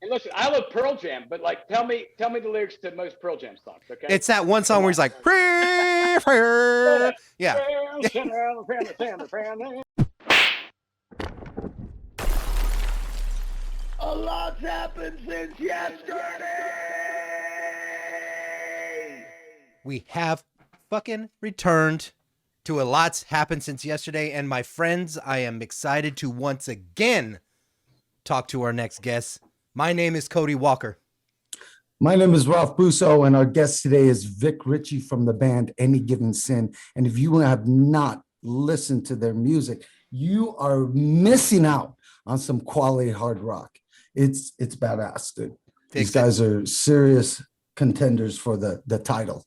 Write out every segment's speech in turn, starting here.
Listen, I love Pearl Jam, but like, tell me the lyrics to most Pearl Jam songs, okay? It's that one song where he's like, yeah. A lot's happened since yesterday. We have fucking returned to A Lot's Happened Since Yesterday. And my friends, I am excited to once again talk to our next guest. My name is Cody Walker. My name is Ralph Busso, and our guest today is Vic Ritchie from the band Any Given Sin. And if you have not listened to their music, you are missing out on some quality hard rock. It's badass, dude. These guys are serious contenders for the title.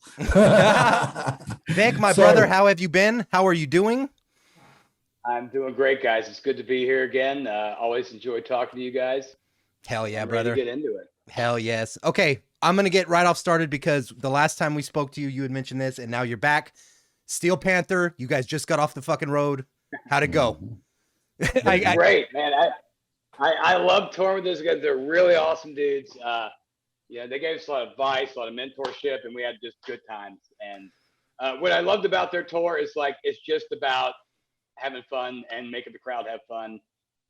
Vic, my brother, how have you been? How are you doing? I'm doing great, guys. It's good to be here again. Always enjoy talking to you guys. Hell yeah, I'm brother. ready to get into it. Hell yes. Okay, I'm going to get right off started because the last time we spoke to you, you had mentioned this, and now you're back. Steel Panther, you guys just got off the fucking road. How'd it go? Great, man. I love touring with those guys. They're really awesome dudes. Yeah, they gave us a lot of advice, a lot of mentorship, and we had just good times. And what I loved about their tour is like it's just about having fun and making the crowd have fun.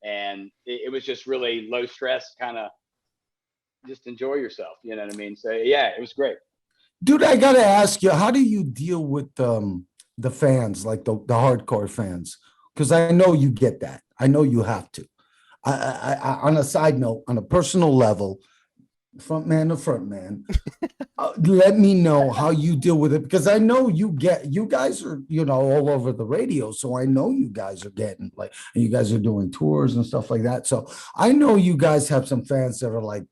And it was just really low stress, kind of just enjoy yourself. You know what I mean? So yeah, it was great. Dude, I gotta ask you, how do you deal with the fans, like the hardcore fans? Because I know you get that. I know you have to. I on a side note, on a personal level, front man to front man, let me know how you deal with it, because I know you guys are, all over the radio. So I know you guys are getting and you guys are doing tours and stuff like that. So I know you guys have some fans that are like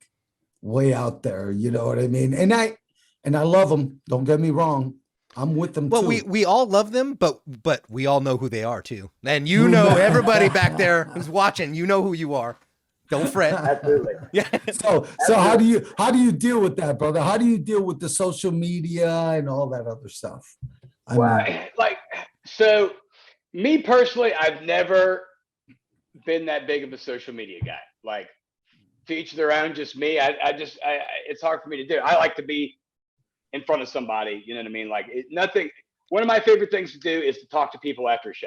way out there, you know what I mean? And I love them. Don't get me wrong. I'm with them well, too. we all love them, but we all know who they are too. And everybody back there who's watching, you know who you are. Don't fret. Absolutely. Yeah. So how do you deal with that, brother? How do you deal with the social media and all that other stuff? So me personally, I've never been that big of a social media guy. Like, to each their own. Just me. It's hard for me to do. I like to be in front of somebody. You know what I mean? Like nothing. One of my favorite things to do is to talk to people after a show.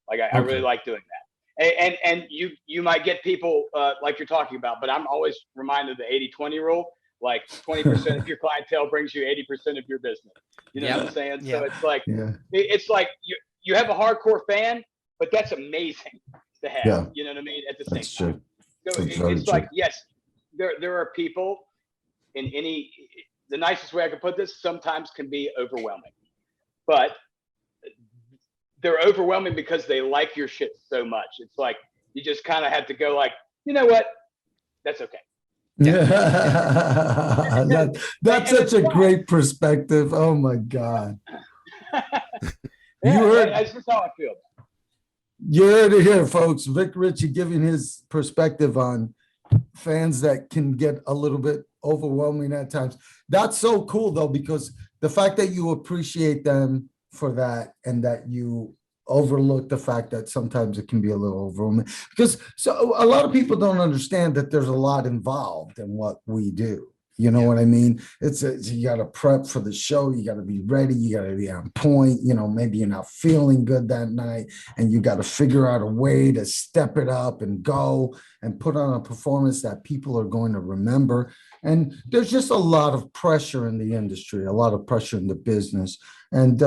Like I really like doing that. And you might get people like you're talking about, but I'm always reminded of the 80-20 rule. Like 20% of your clientele brings you 80% of your business. You know what I'm saying? So it's like it's like you have a hardcore fan, but that's amazing to have. Yeah. You know what I mean? At the same time. So it's like, yes, there are people in the nicest way I could put this, sometimes can be overwhelming, but they're overwhelming because they like your shit so much. It's like, you just kind of have to go like, you know what? That's okay. Yeah. That's such a great perspective. Oh my God. That's just how I feel. You heard it here, folks. Vic Ritchie giving his perspective on fans that can get a little bit overwhelming at times. That's so cool, though, because the fact that you appreciate them for that and that you overlook the fact that sometimes it can be a little overwhelming. Because so a lot of people don't understand that there's a lot involved in what we do. You know what I mean? You got to prep for the show. You got to be ready. You got to be on point. Maybe you're not feeling good that night, and you got to figure out a way to step it up and go and put on a performance that people are going to remember. And there's just a lot of pressure in the industry, a lot of pressure in the business. And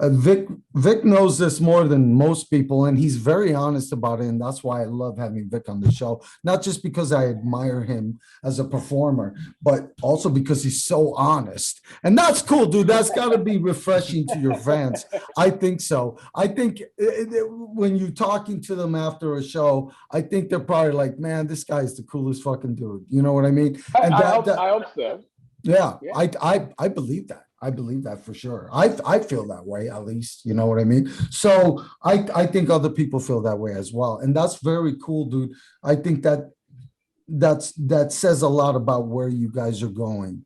Vic knows this more than most people, and he's very honest about it. And that's why I love having Vic on the show, not just because I admire him as a performer, but also because he's so honest. And that's cool, dude. That's got to be refreshing to your fans. I think so. I think when you're talking to them after a show, I think they're probably like, man, this guy's the coolest fucking dude. You know what I mean? And I hope so. Yeah. I believe that. I believe that for sure. I feel that way, at least, you know what I mean? So I think other people feel that way as well. And that's very cool, dude. I think that says a lot about where you guys are going.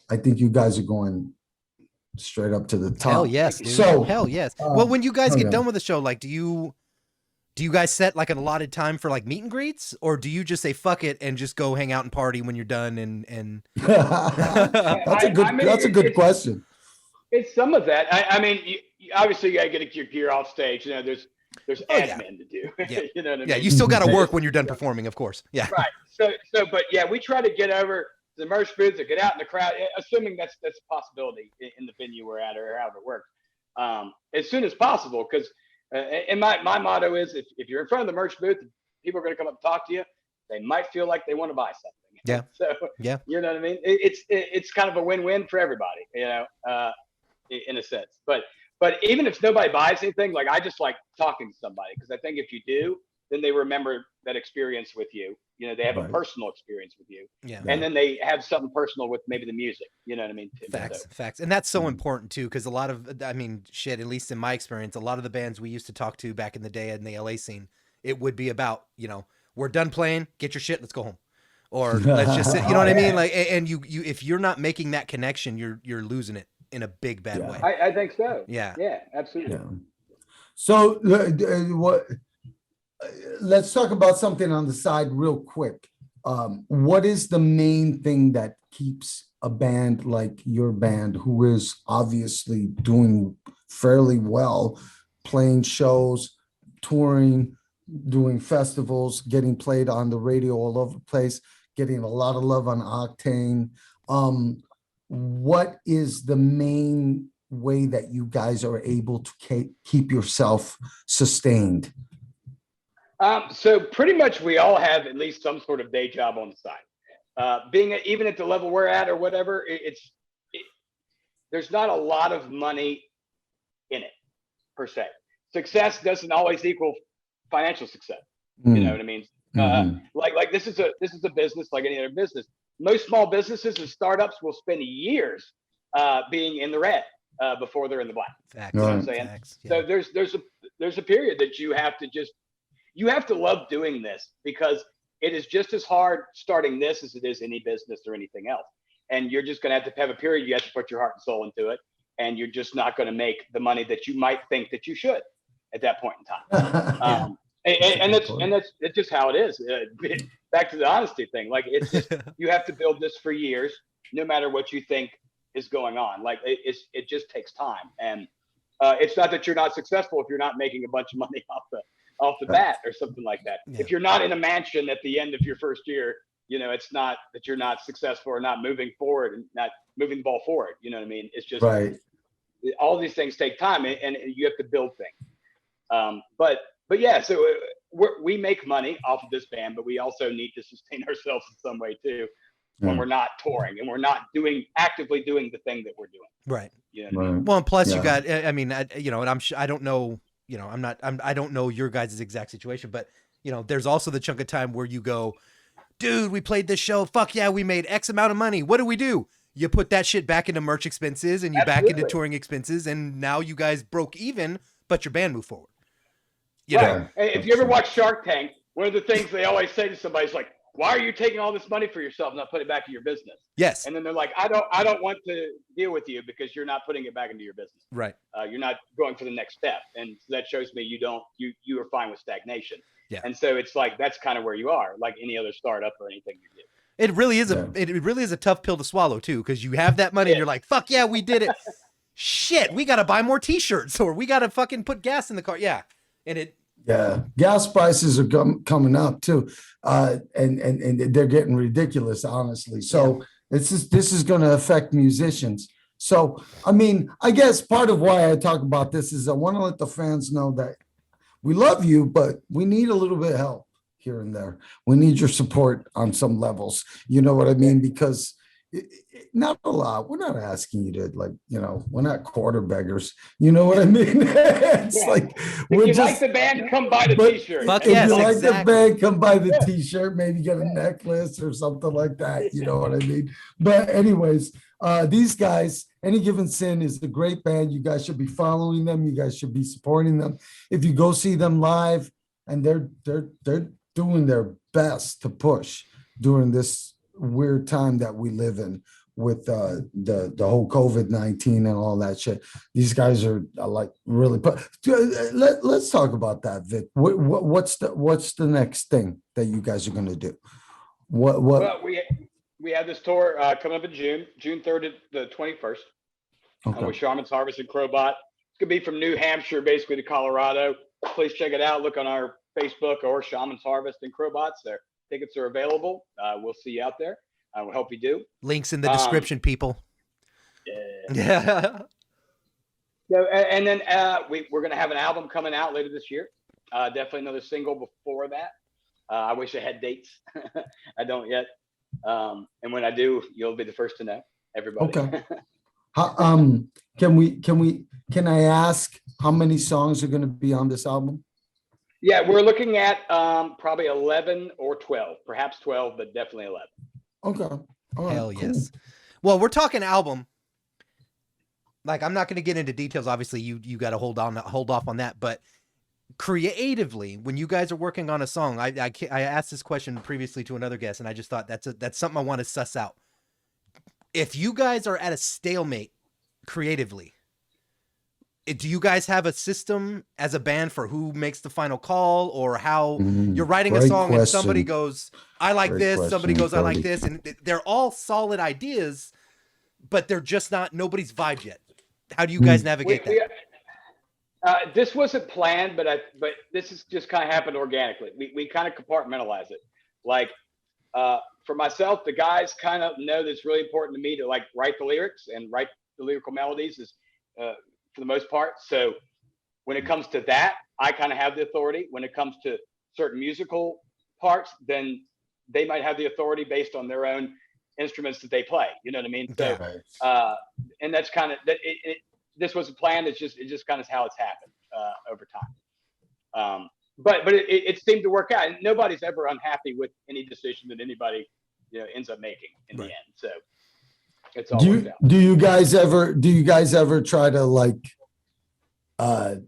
I think you guys are going straight up to the top. Hell yes, dude. So hell yes. Well, when you guys get done with the show, like, do you do you guys set like an allotted time for like meet and greets, or do you just say fuck it and just go hang out and party when you're done? And That's a good. I mean, That's a good question. It's some of that. I mean, obviously you gotta get your gear off stage. You know, there's admin to do. Yeah. You know what I mean? Yeah, you still got to work when you're done performing, of course. Yeah. Right. But yeah, we try to get over the merch booth or get out in the crowd, assuming that's a possibility in the venue we're at or however it works, as soon as possible. Because, and my motto is, if you're in front of the merch booth, people are going to come up and talk to you. They might feel like they want to buy something. Yeah. So yeah, you know what I mean. It's kind of a win-win for everybody. You know, in a sense. But even if nobody buys anything, like I just like talking to somebody, because I think if you do, then they remember that experience with you. You know, they have a personal experience with you. Yeah. And then they have something personal with maybe the music. You know what I mean? Too. Facts. And that's so important too, because a lot of, I mean, shit, at least in my experience, a lot of the bands we used to talk to back in the day in the LA scene, it would be about, you know, we're done playing, get your shit, let's go home. Or let's just sit, you know what I mean? Like, and you if you're not making that connection, you're losing it in a big bad way. I think so. Yeah. Yeah, absolutely. Yeah. So let's talk about something on the side real quick. What is the main thing that keeps a band like your band, who is obviously doing fairly well, playing shows, touring, doing festivals, getting played on the radio all over the place, getting a lot of love on Octane? What is the main way that you guys are able to keep yourself sustained? So pretty much we all have at least some sort of day job on the side. Being even at the level we're at or whatever, there's not a lot of money in it per se. Success doesn't always equal financial success. You know what I mean? Like this is a business like any other business. Most small businesses and startups will spend years being in the red before they're in the black. Facts. You know what I'm saying? Facts, yeah. So there's a period that you have to love doing this, because it is just as hard starting this as it is any business or anything else. And you're just going to have a period. You have to put your heart and soul into it. And you're just not going to make the money that you might think that you should at that point in time. And that's just how it is. Back to the honesty thing. Like it's just, you have to build this for years, no matter what you think is going on. Like it just takes time. And it's not that you're not successful if you're not making a bunch of money off the bat or something like that. Yeah. If you're not in a mansion at the end of your first year, you know, it's not that you're not successful or not moving forward and not moving the ball forward. You know what I mean? It's just all these things take time, and you have to build things. But yeah, so we make money off of this band, but we also need to sustain ourselves in some way too, when we're not touring and we're not actively doing the thing that we're doing. Right. You know what I mean? Well, and plus you got, I mean, you know, and I don't know, you know, I don't know your guys' exact situation, but you know, there's also the chunk of time where you go, dude, we played this show. Fuck yeah, we made X amount of money. What do? You put that shit back into merch expenses and you back into touring expenses, and now you guys broke even, but your band moved forward. You know? Hey, if you ever watch Shark Tank, one of the things they always say to somebody is like, why are you taking all this money for yourself and not putting it back in your business? Yes. And then they're like, I don't want to deal with you because you're not putting it back into your business. Right. You're not going for the next step. And so that shows me you are fine with stagnation. Yeah. And so it's like, that's kind of where you are, like any other startup or anything you do. It really is it really is a tough pill to swallow too, because you have that money and you're like, fuck yeah, we did it. Shit, we got to buy more t-shirts, or we got to fucking put gas in the car. Yeah. And gas prices are coming up too. And they're getting ridiculous, honestly. So this is going to affect musicians. So, I mean, I guess part of why I talk about this is I want to let the fans know that we love you, but we need a little bit of help here and there. We need your support on some levels. You know what I mean? Because not a lot. We're not asking you to, like, you know, we're not quarter beggars. You know what I mean? It's like, if you like the band, come buy the t-shirt. If you like the band, come buy the t-shirt, maybe get a necklace or something like that. You know what I mean? But anyways, these guys, Any Given Sin is a great band. You guys should be following them. You guys should be supporting them. If you go see them live, and they're doing their best to push during this weird time that we live in with the whole COVID-19 and all that shit. These guys are like really. Let's talk about that, Vic. What's the next thing that you guys are gonna do? What? Well, we have this tour coming up in June 3rd to the 21st. Okay. With Shaman's Harvest and Crobot. It's gonna be from New Hampshire basically to Colorado. Please check it out. Look on our Facebook or Shaman's Harvest and Crobot's there. Tickets are available. We'll see you out there. We hope you do. Links in the description, people. Yeah. So, and then we're going to have an album coming out later this year. Definitely another single before that. I wish I had dates. I don't yet. And when I do, you'll be the first to know. Everybody. Okay. Can I ask how many songs are going to be on this album? Yeah, we're looking at probably 11 or 12, perhaps 12, but definitely 11. Okay. All right, Hell cool. yes. Well, we're talking album. Like, I'm not going to get into details. Obviously, you got to hold off on that. But creatively, when you guys are working on a song, I asked this question previously to another guest, and I just thought that's something I want to suss out. If you guys are at a stalemate creatively, do you guys have a system as a band for who makes the final call, or how you're writing a song and somebody goes, I like this, somebody goes, I like this, and they're all solid ideas, but they're just not nobody's vibe yet. How do you guys navigate that? This wasn't planned, but this is just kind of happened organically. We kind of compartmentalize it. Like for myself, the guys kind of know that it's really important to me to like write the lyrics and write the lyrical melodies is for the most part. So when it comes to that, I kind of have the authority. When it comes to certain musical parts, then they might have the authority based on their own instruments that they play. You know what I mean? So, and that's kind of that. This wasn't planned. It's just kind of how it's happened over time. But it seemed to work out. And nobody's ever unhappy with any decision that anybody ends up making in the end. So it's all worked out. Do you guys ever try to like? I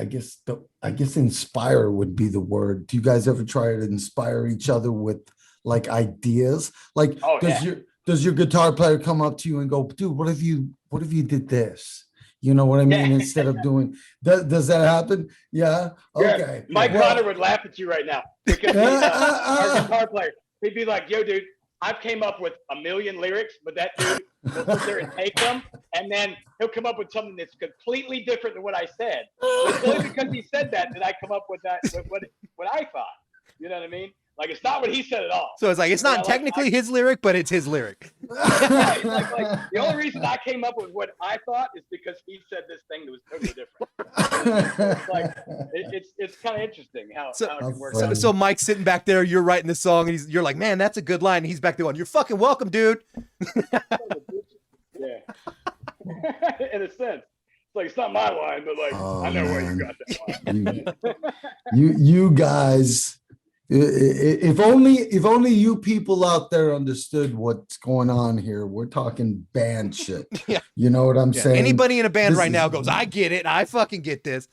guess inspire would be the word. Do you guys ever try to inspire each other with like ideas? Like, does your guitar player come up to you and go, dude, what if you did this? You know what I mean? Instead of doing, does that happen? Yeah. Okay. Mike Connor would laugh at you right now because our guitar player, he'd be like, yo, dude, I've came up with 1 million lyrics, but that dude will sit there and take them, and then he'll come up with something that's completely different than what I said. It's only because he said that I come up with that, what I thought. You know what I mean? Like, it's not what he said at all. So it's like, it's not technically his lyric, but it's his lyric. Yeah, it's like the only reason I came up with what I thought is because he said this thing that was totally different. So it's like, it's kind of interesting how it can work out. So Mike's sitting back there, you're writing the song, and you're like, man, that's a good line. And he's back there going, you're fucking welcome, dude. Yeah. In a sense. It's like, it's not my line, but like, I know where you got that line. you guys, if only you people out there understood what's going on here. We're talking band shit. Yeah. You know what I'm saying? Anybody in a band right now goes, I get it. I fucking get this.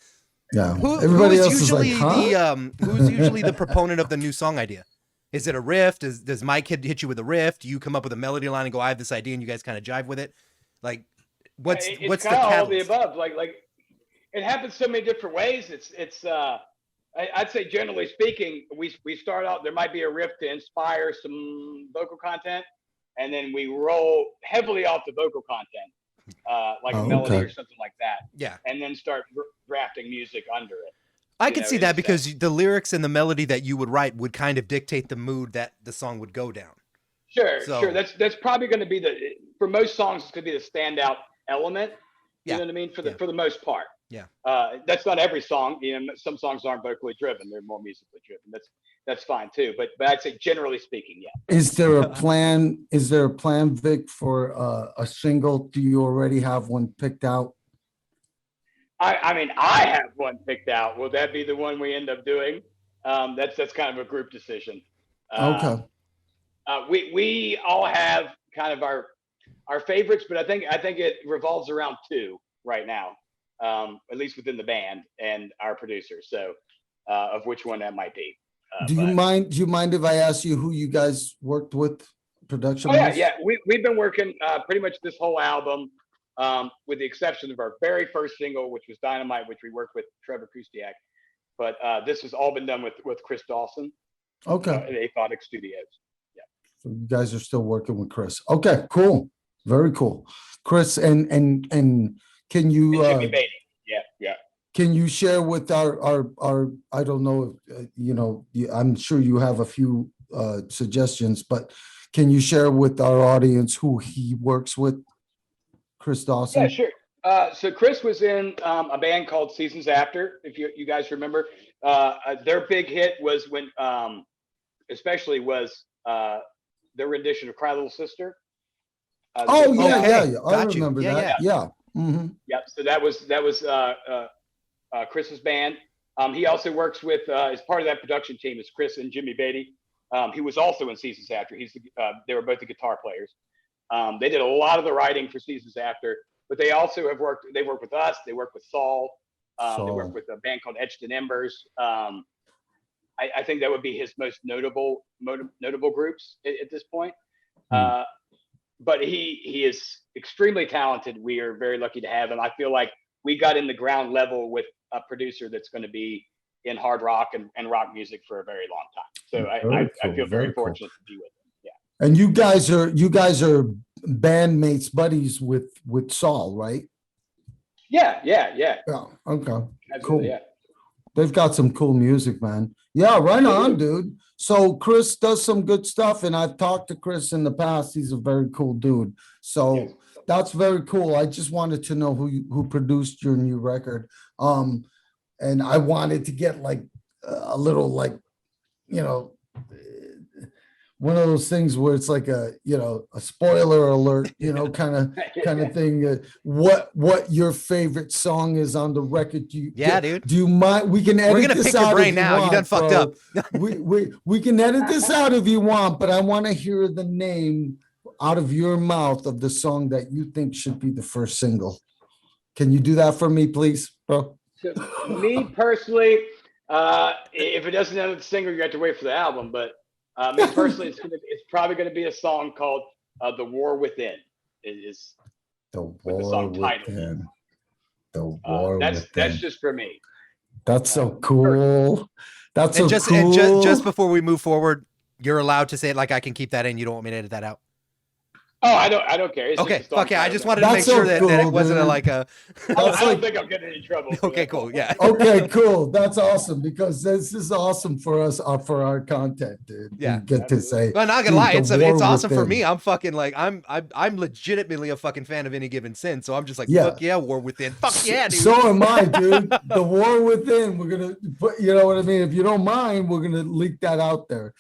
Yeah. Everybody else is like, huh? Who's usually the proponent of the new song idea? Is it a riff? Does Mike hit you with a riff? Do you come up with a melody line and go, I have this idea, and you guys kind of jive with it? Like, what's the catalyst? All the above. Like it happens so many different ways. I'd say generally speaking, we start out, there might be a riff to inspire some vocal content, and then we roll heavily off the vocal content, like a melody or something like that. Yeah. And then start drafting music under it. I could see that because the lyrics and the melody that you would write would kind of dictate the mood that the song would go down. Sure. That's probably going to be for most songs, it's going to be the standout element. You know what I mean? For the most part. Yeah. That's not every song. Some songs aren't vocally driven; they're more musically driven. That's fine too. But I'd say generally speaking, yeah. Is there a plan? Is there a plan, Vic, for a single? Do you already have one picked out? I mean, I have one picked out. Will that be the one we end up doing? That's kind of a group decision. Okay. We all have kind of our favorites, but I think it revolves around two right now. At least within the band and our producer. So, of which one that might be. Do you mind if I ask you who you guys worked with production? Oh yeah, wise? yeah. We've been working pretty much this whole album, with the exception of our very first single, which was Dynamite, which we worked with Trevor Kustiak. But this has all been done with Chris Dawson Okay. at Aphotic Studios. So you guys are still working with Chris. Okay, cool. Very cool. Chris, and can you And Jimmy Beatty. Yeah. can you share with our I don't know if I'm sure you have a few suggestions, but can you share with our audience who he works with? Chris Dawson? Yeah, sure. So Chris was in a band called Seasons After, if you guys remember. Their big hit was when, especially was their rendition of Cry Little Sister. Oh yeah, Okay, yeah. I got you. remember Yeah, that. Yeah. Mm-hmm. Yep. So that was Chris's band. He also works with, as part of that production team, is Chris and Jimmy Beatty. He was also in Seasons After. They were both the guitar players. They did a lot of the writing for Seasons After, but they also have worked. They work with us. They work with Saul. They work with a band called Etched in Embers. I think that would be his most notable groups at this point. But he is extremely talented. We are very lucky to have him. I feel like we got in the ground level with a producer that's going to be in hard rock and rock music for a very long time. So I feel very fortunate to be with him. Yeah. And you guys are bandmates, buddies with Saul, right? Yeah. Yeah. Okay. Absolutely, Cool. yeah. They've got some cool music, man. Yeah, right on, dude. So Chris does some good stuff, and I've talked to Chris in the past. He's a very cool dude. So Yes. that's very cool. I just wanted to know who produced your new record. And I wanted to get like a little one of those things where it's like a spoiler alert, kind of thing. What your favorite song is on the record? Dude. Do you mind? We can edit We're gonna this pick your out brain if you now. You want, done fucked bro. up. We can edit this out if you want, but I want to hear the name out of your mouth of the song that you think should be the first single. Can you do that for me, please, bro? So me personally, if it doesn't end with the single, you have to wait for the album. But me personally, it's probably going to be a song called "The War Within." Is The what the song title is. The War That's Within. just for me. That's so cool. That's so And cool. just before we move forward, you're allowed to say it. Like, I can keep that in. You don't want me to edit that out. Oh, I don't care. It's Okay, just a song fuck yeah. I title. just wanted to make That's so sure that it cool, wasn't dude. like a. I That's don't like, think I'll get in any trouble. for Okay, that. cool. Yeah. okay, cool. That's awesome because this is awesome for us, for our content, dude. Yeah, We get to say. But not gonna dude, lie, The it's War awesome for Within. me. I'm fucking like I'm legitimately a fucking fan of Any Given Sin. So I'm just like, Yeah. fuck yeah, War Within. Fuck yeah, dude. So am I, dude. The War Within. We're gonna put, you know what I mean? If you don't mind, we're gonna leak that out there.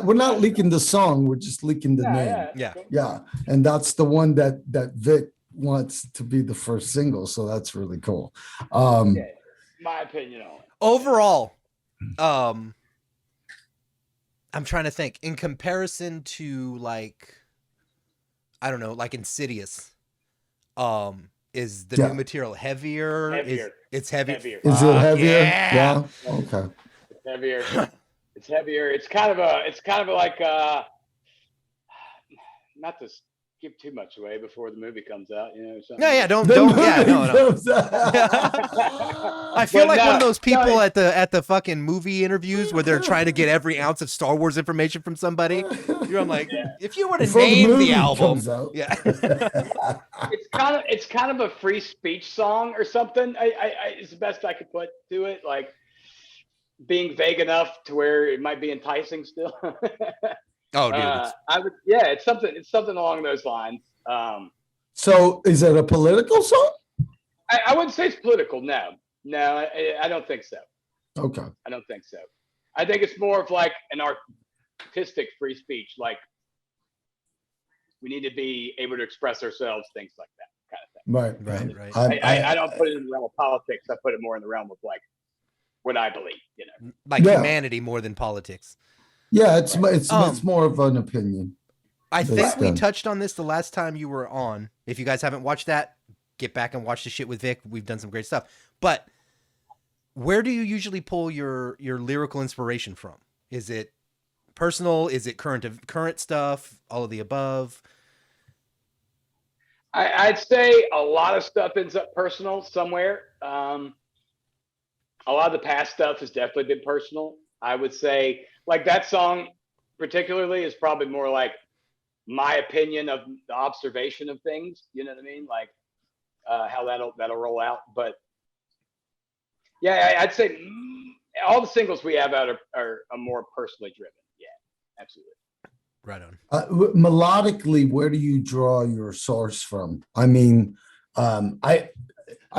We're not leaking the song, we're just leaking the name. Yeah. Yeah. And that's the one that Vic wants to be the first single. So that's really cool. Yeah, my opinion on it. Overall, I'm trying to think in comparison to like, I don't know, like Insidious. Is the new material heavier? Heavier. It's heavier. Heavier. Is it heavier? Yeah. Okay. It's heavier. It's heavier. It's kind of like not to give too much away before the movie comes out, something. Yeah, don't. The Yeah, movie no. comes out. I feel But like one of no, those people no, at the fucking movie interviews where they're trying to get every ounce of Star Wars information from somebody. I'm like, if you were to Before name movie the album, comes out. yeah, It's kind of a free speech song or something. It's the best I could put to it. Like being vague enough to where it might be enticing still. oh dude, it's- It's something along those lines. So is it a political song? I wouldn't say it's political. No, I don't think so. Okay. I don't think so. I think it's more of like an artistic free speech. Like we need to be able to express ourselves, things like that kind of thing. Right. Right. I don't put it in the realm of politics. I put it more in the realm of like what I believe. like Yeah. humanity more than politics. Yeah, it's more of an opinion. I think That's we done. touched on this the last time you were on. If you guys haven't watched that, get back and watch the shit with Vic. We've done some great stuff. But where do you usually pull your lyrical inspiration from? Is it personal? Is it current stuff? All of the above? I'd say a lot of stuff ends up personal somewhere. A lot of the past stuff has definitely been personal. I would say like that song particularly is probably more like my opinion of the observation of things. You know what I mean? Like how that'll roll out. But yeah, I'd say all the singles we have out are more personally driven. Yeah, absolutely. Right on. Melodically, where do you draw your source from? I mean, I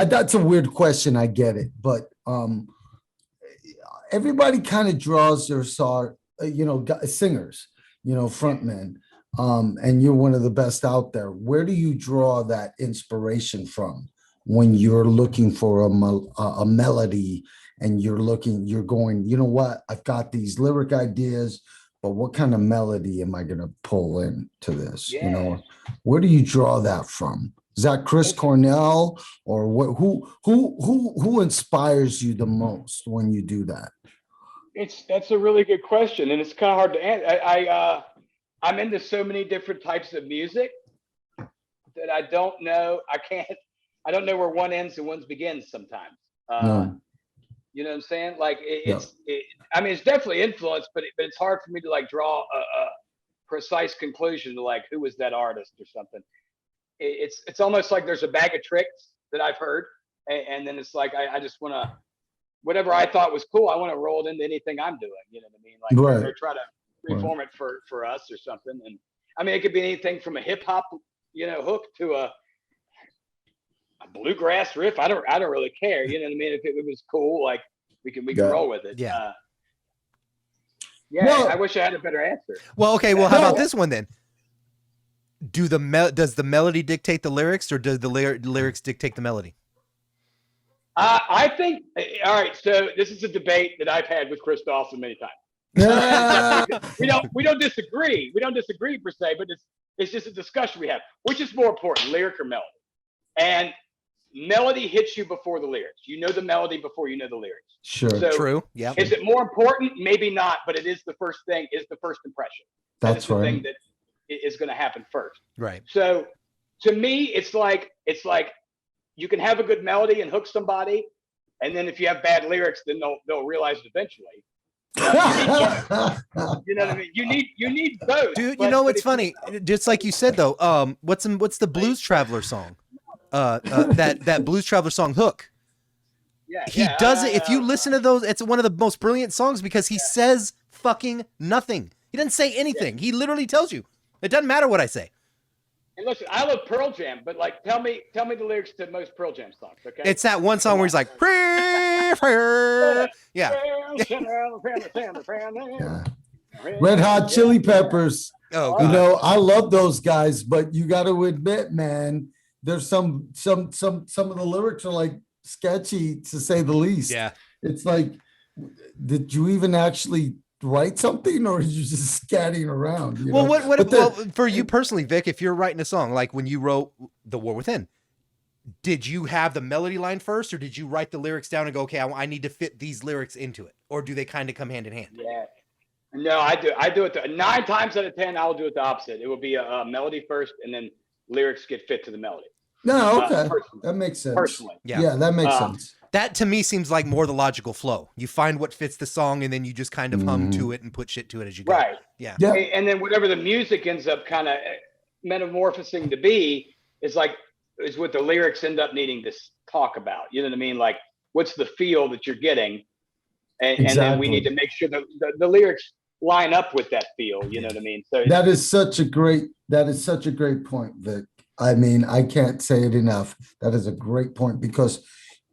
that's a weird question. I get it, but everybody kind of draws their source. Singers, frontmen, and you're one of the best out there. Where do you draw that inspiration from when you're looking for a melody and you're going, you know what? I've got these lyric ideas. But what kind of melody am I going to pull into this? Yeah. Where do you draw that from? Is that Chris Cornell or what? Who inspires you the most when you do that? That's a really good question, and it's kind of hard to answer. I'm into so many different types of music that I don't know. I don't know where one ends and one begins sometimes. No. You know what I'm saying? Like it's definitely influenced, but it's hard for me to like draw a precise conclusion to like who was that artist or something. It's almost like there's a bag of tricks that I've heard, and then it's like I just want to whatever I thought was cool. I want to roll it into anything I'm doing. You know what I mean? Like or try to reform it for us or something. And I mean, it could be anything from a hip hop hook to a bluegrass riff. I don't really care. You know what I mean? If it was cool, like we can roll with it. Yeah. Well, I wish I had a better answer. Well, okay. Well, how about this one then? Does the melody dictate the lyrics, or does the lyrics dictate the melody? I think. All right. So this is a debate that I've had with Chris Dawson many times. we don't disagree. We don't disagree per se, but it's just a discussion we have. Which is more important, lyric or melody? And melody hits you before the lyrics. You know the melody before you know the lyrics. Sure. So true. Yeah. Is it more important? Maybe not, but it is the first thing, is the first impression. That's the right. thing that is going to happen first. Right. So to me, it's like you can have a good melody and hook somebody, and then if you have bad lyrics, then they'll realize it eventually. You know what I mean? You need both. Dude, it's funny. Just like you said though, what's the Blues Traveler song? That Blues Traveler song hook. Yeah, he does it. If you listen to those, it's one of the most brilliant songs because he says fucking nothing. He doesn't say anything. He literally tells you. It doesn't matter what I say. And listen, I love Pearl Jam, but like, tell me the lyrics to most Pearl Jam songs, okay? It's that one song where he's like, yeah. Red Hot Chili Peppers. Oh, God. I love those guys, but you got to admit, man, there's some of the lyrics are like sketchy to say the least. Yeah. It's like, did you even actually write something, or are you just scatting around? Well, for you personally, Vic, if you're writing a song, like when you wrote The War Within, did you have the melody line first, or did you write the lyrics down and go, okay, I need to fit these lyrics into it? Or do they kind of come hand in hand? Yeah. No, I do it 9 times out of 10. I'll do it the opposite. It will be a melody first, and then lyrics get fit to the melody. No, okay. That makes sense. Personally. Yeah, that makes sense. That to me seems like more the logical flow. You find what fits the song, and then you just kind of hum to it and put shit to it as you go. Right. Yeah. And then whatever the music ends up kind of metamorphosing to be is what the lyrics end up needing to talk about. You know what I mean? Like, what's the feel that you're getting? And then we need to make sure that the lyrics line up with that feel. You know what I mean? So that is such a great point, Vic. I mean, I can't say it enough. That is a great point, because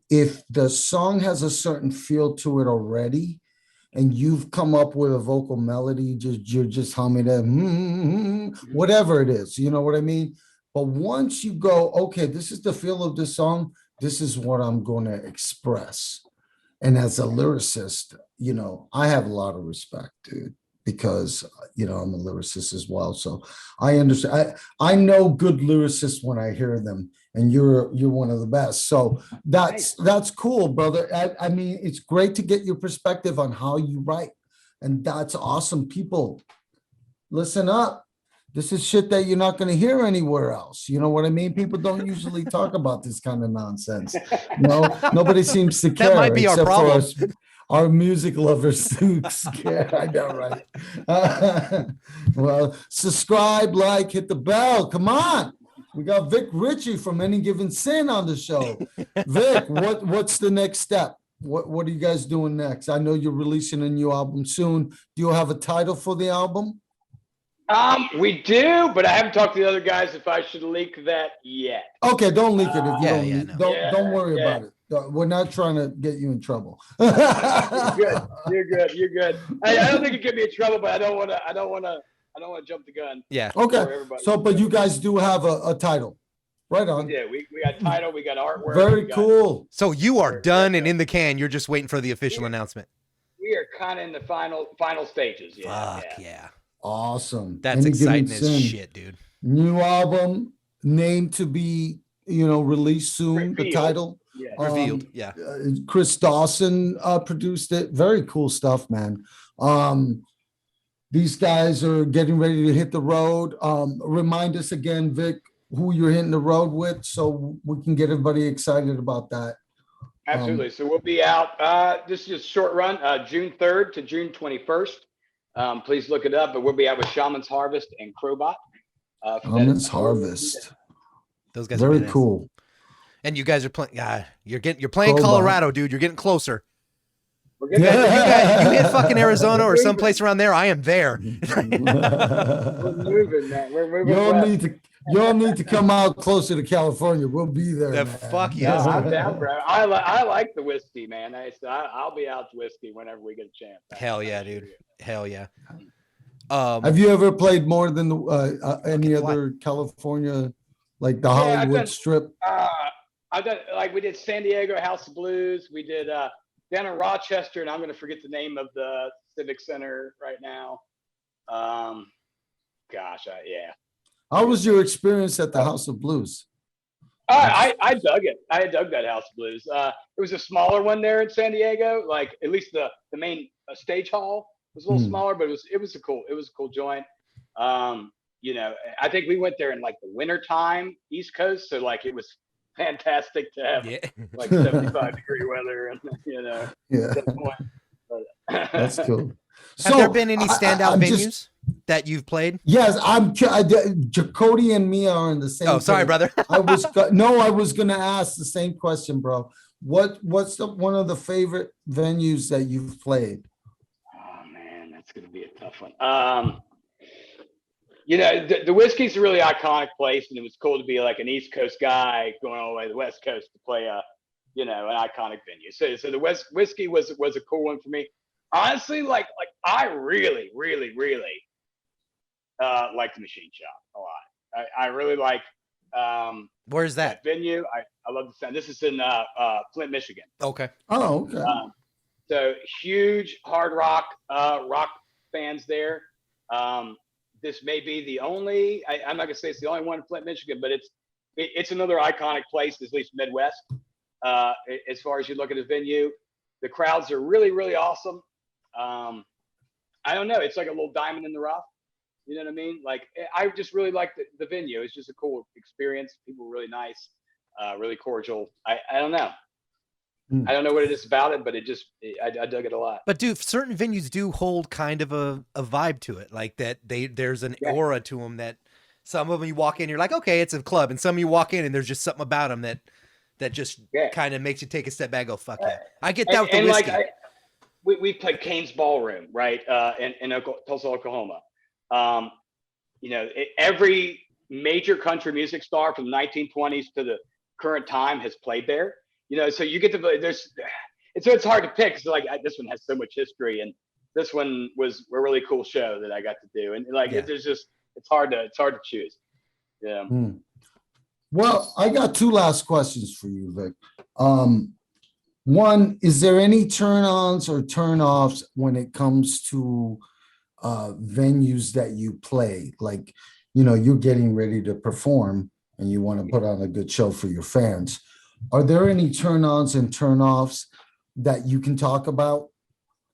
if the song has a certain feel to it already, and you've come up with a vocal melody, you're just humming it, whatever it is, you know what I mean? But once you go, okay, this is the feel of the song, this is what I'm going to express. And as a lyricist, I have a lot of respect, dude, because, I'm a lyricist as well. So I understand. I know good lyricists when I hear them, and you're one of the best. So that's cool, brother. I mean, it's great to get your perspective on how you write And that's awesome. People, listen up. This is shit that you're not going to hear anywhere else. You know what I mean? People don't usually talk about this kind of nonsense. No, nobody seems to care. That might be our except for problem. us, our music lovers who care. I know, right? Well, subscribe, like, hit the bell. Come on. We got Vic Ritchie from Any Given Sin on the show. Vic, what's the next step? What are you guys doing next? I know you're releasing a new album soon. Do you have a title for the album? We do, but I haven't talked to the other guys if I should leak that yet. Okay, don't leak it if you no. don't worry about it. We're not trying to get you in trouble. You're good. I don't think it could be in trouble, but I don't want to jump the gun. Yeah. Okay. So, but you guys do have a title. Right on. Yeah, we got title, we got artwork. Very cool. So you are done and in the can. You're just waiting for the official announcement. We are kind of in the final stages. Yeah. Fuck yeah. Awesome. That's Any Given exciting as Sin. shit, dude. New album, name to be, released soon. The Revealed. title. Yeah. Revealed. Yeah. Chris Dawson produced it. Very cool stuff, man. These guys are getting ready to hit the road. Remind us again, Vic, who you're hitting the road with, so we can get everybody excited about that. Absolutely. So we'll be out. This is just a short run, June 3rd to June 21st. Please look it up, but we'll be out with Shaman's Harvest and Crobot. Shaman's Harvest. Those guys Very are badass. cool. And you guys are playing. You're playing Crobot. Colorado, dude. You're getting closer. We're getting You hit fucking Arizona or someplace around there. I am there. we're moving, man. We're moving. You all need to come out closer to California. We'll be there. Yeah, man. fuck Yeah, yes. I'm down, bro. I like the whiskey, man. I'll be out to whiskey whenever we get a chance. Hell yeah, dude. Hell yeah. Have you ever played more than any Fucking other California, like the I've Hollywood done- Strip? I've done, like, we did San Diego House of Blues. We did down in Rochester, and I'm going to forget the name of the Civic Center right now. Yeah. How was your experience at the House of Blues? I dug it. I dug that House of Blues. It was a smaller one there in San Diego. Like, at least the main stage hall was a little smaller, but it was a cool joint. I think we went there in like the winter time, East Coast. So like, it was fantastic to have like 75-degree weather and, Yeah, at that point. But, that's cool. Have there been any standout I'm venues just- that you've played? Yes, Cody and me are in the same. Oh, sorry, page. brother. I was gonna ask the same question, bro. What's one of the favorite venues that you've played? Oh man, that's gonna be a tough one. The Whiskey's a really iconic place, and it was cool to be like an East Coast guy going all the way to the West Coast to play an iconic venue. So the Whiskey was a cool one for me. Honestly, like I really, really, really like the Machine Shop a lot. I really like Where's that? venue. I love the sound. This is in Flint, Michigan. Okay. Oh, okay. So huge hard rock fans there. This may be the only. I'm not gonna say it's the only one in Flint, Michigan, but it's another iconic place, at least Midwest. As far as you look at a venue, the crowds are really, really awesome. I don't know. It's like a little diamond in the rough. You know what I mean? Like, I just really like the venue. It's just a cool experience. People were really nice, really cordial. I don't know. I don't know what it is about it, but I dug it a lot. But dude, certain venues do hold kind of a vibe to it, like that. There's an aura to them that some of them you walk in, you're like, okay, it's a club, and some you walk in and there's just something about them that just kind of makes you take a step back, and go, fuck yeah. I get that with the Whiskey. Like we played Kane's Ballroom, right, in Tulsa, Oklahoma. Every major country music star from the 1920s to the current time has played there. So you get to it's hard to pick. So like this one has so much history, and this one was a really cool show that I got to do. And like it's hard to choose. Yeah. Well, I got two last questions for you, Vic. One, is there any turn-ons or turn-offs when it comes to venues that you play? Like, you're getting ready to perform and you want to put on a good show for your fans. Are there any turn-ons and turn-offs that you can talk about?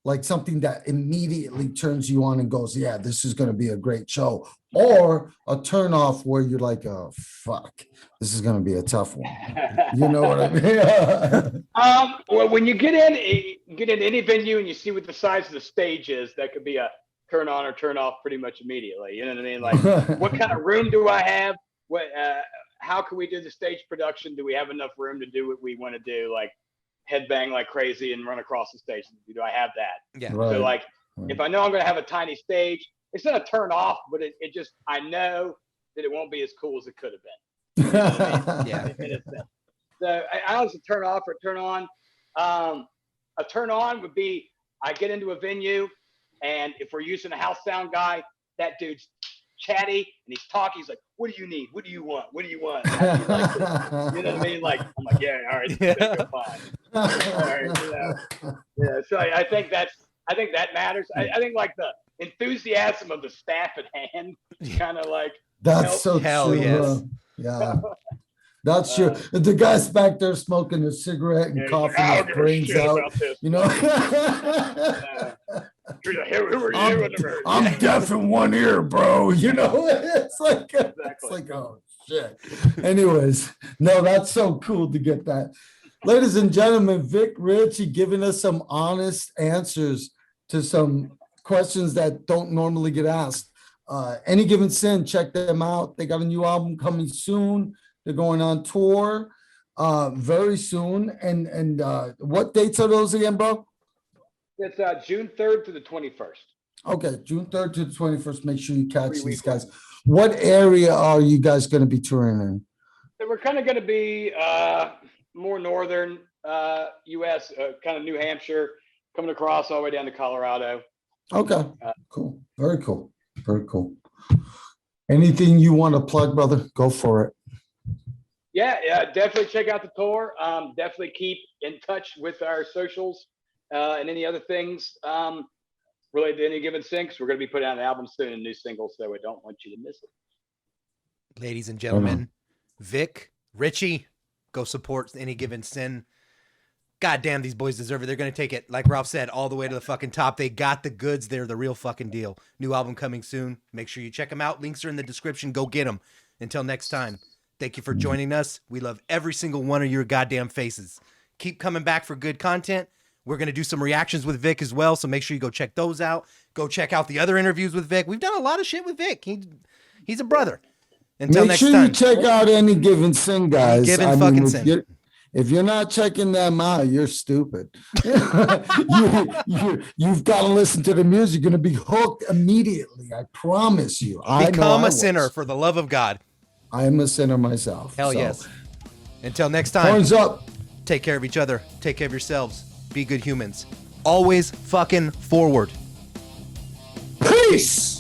like something that immediately turns you on and goes, yeah, this is going to be a great show, or a turn off where you're like, oh, fuck, this is going to be a tough one. You know what I mean? Well, when you get in any venue and you see what the size of the stage is, that could be a turn on or turn off pretty much immediately. You know what I mean? Like, what kind of room do I have? How can we do the stage production? Do we have enough room to do what we want to do? Like, headbang like crazy and run across the stage. Do I have that? Yeah. Right. So like, if I know I'm going to have a tiny stage, it's not a turn off, but it just, I know that it won't be as cool as it could have been. You know what I mean? Yeah. So I honestly turn off or turn on. A turn on would be, I get into a venue, and if we're using a house sound guy, that dude's chatty and he's talking. He's like, "What do you need? What do you want? What do you want?" How do you like it? You know what I mean? Like, I'm like, "Yeah, all right, this is gonna go fine." All right, you know. Yeah. So I think that matters. I think like the enthusiasm of the staff at hand, kind of like. That's so Hell true. yes. Yeah. That's true. The guy's back there smoking a cigarette and coughing his brains out. You know, I'm deaf in one ear, bro. You know, it's like, oh shit. Anyways, no, that's so cool to get that. Ladies and gentlemen, Vic Ritchie giving us some honest answers to some questions that don't normally get asked. Any Given Sin, check them out. They got a new album coming soon. They're going on tour very soon. And what dates are those again, bro? It's June 3rd to the 21st. Okay, June 3rd to the 21st. Make sure you catch these guys. What area are you guys going to be touring in? So we're kind of going to be more northern U.S., kind of New Hampshire, coming across all the way down to Colorado. Okay, cool. Very cool. Very cool. Anything you want to plug, brother? Go for it. Yeah, definitely check out the tour. Definitely keep in touch with our socials and any other things related to Any Given Sin. We're going to be putting out an album soon, a new single, so we don't want you to miss it. Ladies and gentlemen, Vic Ritchie, go support Any Given Sin. God damn, these boys deserve it. They're going to take it, like Ralph said, all the way to the fucking top. They got the goods. They're the real fucking deal. New album coming soon. Make sure you check them out. Links are in the description. Go get them. Until next time, thank you for joining us. We love every single one of your goddamn faces. Keep coming back for good content. We're going to do some reactions with Vic as well, so make sure you go check those out. Go check out the other interviews with Vic. We've done a lot of shit with Vic. He's a brother. Until Make next sure time. you check out Any Given Sin, guys. Sin. If you're not checking them out, you're stupid. You've got to listen to the music. You're going to be hooked immediately. I promise you. Become a sinner for the love of God. I am a sinner myself. Hell yes. Until next time. Horns up. Take care of each other. Take care of yourselves. Be good humans. Always fucking forward. Peace.